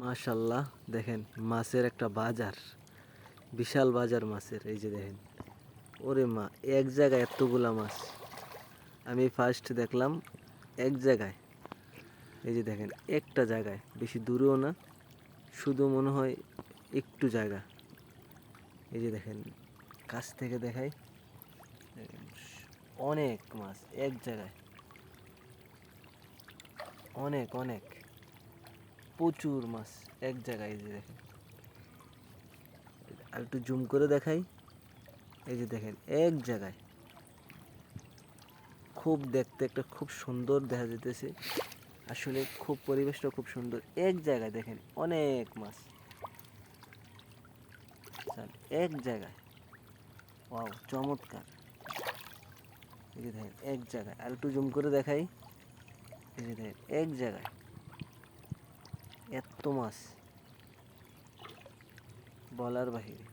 মাশাল্লাহ, দেখেন মাছের একটা বাজার, বিশাল বাজার মাছের। এই যে দেখেন, ওরে মা, এক জায়গায় এতগুলা মাছ আমি ফার্স্ট দেখলাম এক জায়গায়। এই যে দেখেন, একটা জায়গায়, বেশি দূরেও না, শুধু মনে হয় একটু জায়গা। এই যে দেখেন, কাছ থেকে দেখাই, অনেক মাছ এক জায়গায়, অনেক অনেক প্রচুর মাছ এক জায়গায়। এই যে দেখেন, আর একটু জুম করে দেখাই। এই যে দেখেন, এক জায়গায়, খুব দেখতে একটা খুব সুন্দর দেখা যেতেছে। আসলে খুব পরিবেশটা খুব সুন্দর। এক জায়গায় দেখেন অনেক মাছ, এক জায়গায়, ওয়াও, চমৎকার। এই যে দেখেন এক জায়গায়, আর একটু জুম করে দেখাই। এই যে দেখেন এক জায়গায় এত মাছ, বলার বাহিরে।